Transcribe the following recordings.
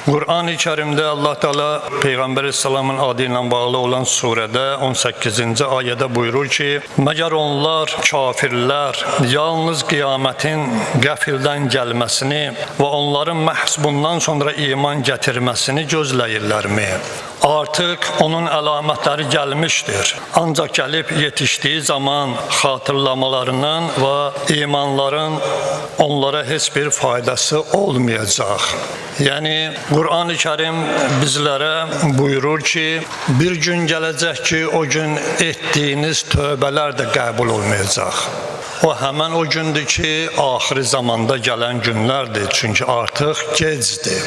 Qur'an-ı Kərimdə Allah Teala Peyğəmbər Əsəlamın adı ilə bağlı olan surədə 18-ci ayədə buyurur ki, məgər onlar kafirlər yalnız qiyamətin qəfildən gəlməsini və onların məhz bundan sonra iman gətirməsini gözləyirlərmi? Artıq onun əlamətləri gəlmişdir. Ancaq gəlib yetişdiyi zaman xatırlamalarının və imanların onlara heç bir faydası olmayacaq. Yəni, Qur'an-ı Kərim bizlərə buyurur ki, bir gün gələcək ki, o gün etdiyiniz tövbələr də qəbul olmayacaq. O həmən o gündür ki, axırı zamanda gələn günlərdir, çünki artıq gecdir.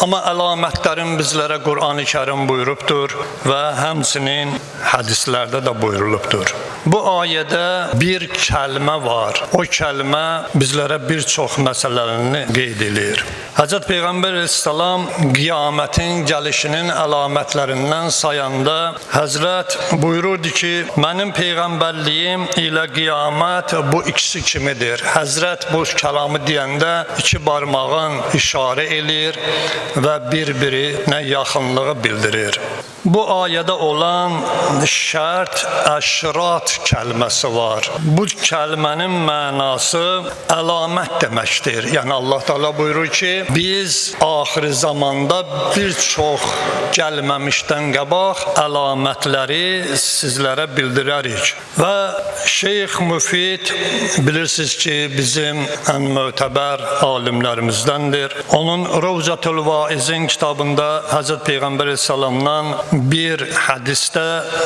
Amma əlamətlərin bizlərə Qur'an-ı Kərim buyurubdur və həmçinin hədislərdə də buyurulubdur. Bu ayədə bir kəlmə var. O kəlmə bizlərə bir çox məsələlərini qeyd edir. Həzrət Peyğəmbər Əsəlam qiyamətin gəlişinin əlamətlərindən sayanda Həzrət buyururdu ki, mənim Peyğəmbərliyim ilə qiyamət bu ikisi kimidir. Həzrət bu kəlamı deyəndə iki barmağın işarə eləyir və bir-birinə yaxınlığı bildirir. Bu ayədə olan şərt, əşrat kəlməsi var. Bu kəlmənin mənası əlamət deməkdir. Yəni Allah Teala buyurur ki, biz axırı zamanda bir çox gəlməmişdən qabaq əlamətləri sizlərə bildirərik. Və Şeyx Müfid bilirsiniz ki, bizim ən mötəbər alimlərimizdəndir. Onun Rovzatül Vaizin kitabında Həzrət Peyğəmbər Əsəlamdan bir hədisdə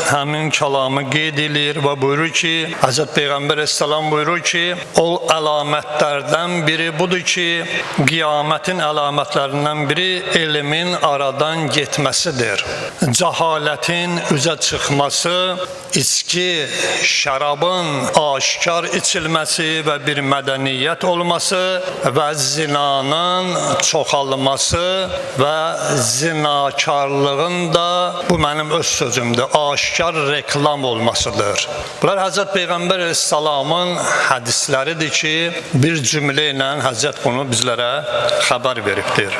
həmin kəlamı qeyd edir və buyurur ki, Həzrət Peyğəmbər Əsəlam buyurur ki, o əlamətlərdən biri budur ki, qiyamətin əlamətlərindən biri elmin aradan getməsidir. Cəhalətin üzə çıxması, içki, şərabın aşkar içilməsi və bir mədəniyyət olması və zinanın çoxalması və zinakarlığın da, bu mənim öz sözümdür, aşkar reklam olmasıdır. Bunlar Həzrət Peyğəmbər Əsəlamın hədisləridir ki, bir cümlə ilə Həzrət bunu bizlərə xəbər veribdir.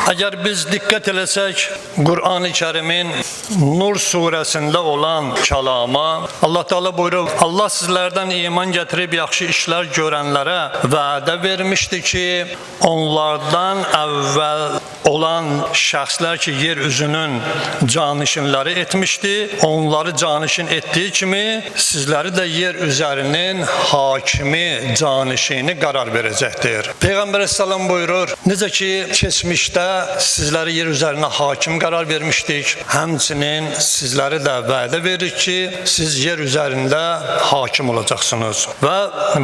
Əgər biz diqqət eləsək, Qur'an-ı Kərimin Nur surəsində olan kəlama, Allah Teala buyurur, Allah sizlərdən iman gətirib yaxşı işlər görənlərə vədə vermişdi ki, onlardan əvvəl olan şəxslər ki, yer üzünün canişinləri etmişdi, onları canişin etdiyi kimi, sizləri də yer üzərinin hakimi, canişini qərar verəcəkdir. Peyğəmbər Əsəlam buyurur, necə ki, keçmişdə sizləri yer üzərinə hakim qərar vermişdik, həmçinin sizləri də vədə verir ki, siz yer üzərində hakim olacaqsınız. Və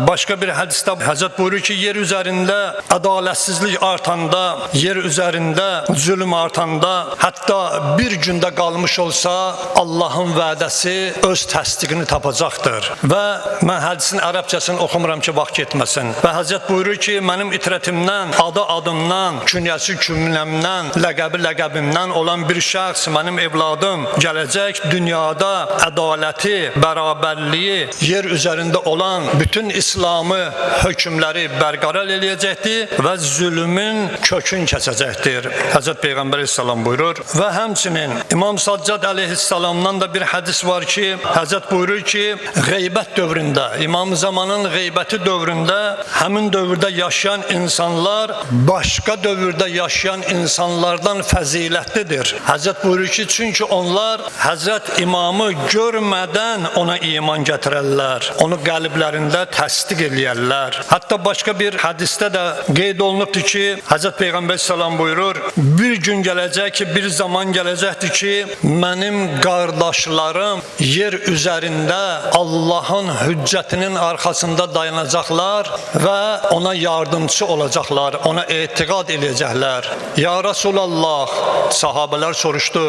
başqa bir hədisdə Həzrət buyurur ki, yer üzərində ədalətsizlik artanda, yer üzərində zülm artanda, hətta bir gündə qalmış olsa, Allahın vədəsi öz təsdiqini tapacaqdır. Və mən hədisin ərəbcəsini oxumuram ki, vaxt getməsin. Və Həzrət buyurur ki, mənim itrətimdən, adı adımdan, künyəsi künyəmdən, ləqəbi ləqəbimdən olan bir şəxs, mənim evladım gələcək dünyada ədaləti, bərabərliyi, yer üzərində olan bütün İslamı hökmləri bərqərar eləyəcəkdir və zülmün kökün kəsəcəkdir. Həzrət Peyğəmbər Əsəlam buyurur. Və həmçinin İmam Saccad əleyhissalamdan da bir hədis var ki, Həzrət buyurur ki, qeybət dövründə, İmam Zamanın qeybəti dövründə həmin dövrdə yaşayan insanlar başqa dövrdə yaşayan insanlardan fəzilətlidir. Həzrət buyurur ki, çünki onlar Həzrət İmamı görmədən ona iman gətirərlər, onu qəlblərində təsdiq eləyərlər. Hətta başqa bir hədisdə də qeyd olunubdur ki, Həzrət Peyğəmbər Əsəlam buyurur, bir gün gələcək ki, bir zaman gələcəkdir ki, mənim qardaşlarım yer üzərində Allahın hüccətinin arxasında dayanacaqlar və ona yardımcı olacaqlar, ona etiqad eləyəcəklər. Ya Rasulallah, sahabələr soruşdu,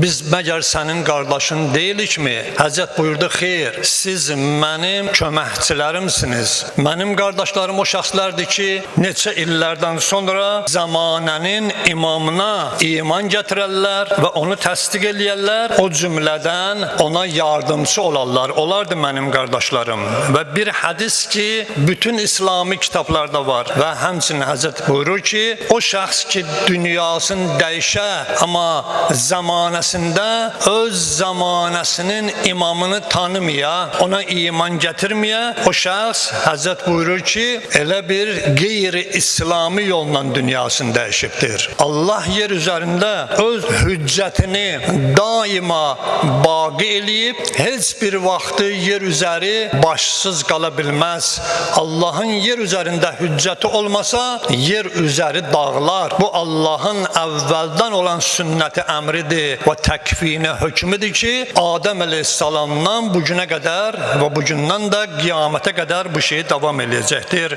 biz məgər sənin qardaşın deyilikmi? Həzrət buyurdu, xeyr, siz mənim köməkçilərimsiniz. Mənim qardaşlarım o şəxslərdir ki, neçə illərdən sonra zamanənin imamına iman gətirərlər və onu təsdiq eləyərlər. O cümlədən ona yardımcı olarlar. Olardı mənim qardaşlarım. Və bir hədis ki, bütün İslami kitablarda var və həmçinin Həzrət buyurur ki, o şəxs ki, dünyasını dəyişə, amma zamanəsində öz zamanəsinin imamını tanımaya, ona iman gətirməyə, o şəxs Həzrət buyurur ki, elə bir qeyri-İslami yolla dünyasını dəyişibdir. Allah yer üzərində öz hüccətini daima baqi eləyib, heç bir vaxtı yer üzəri başsız qala bilməz. Allahın yer üzərində hüccəti olmasa, yer üzəri dağlar. Bu Allahın əvvəldən olan sünnəti əmridir və təkvini hökmüdür ki, Adəm əleyhissalamdan bu günə qədər və bu gündən də qiyamətə qədər bu şey davam eləyəcəkdir.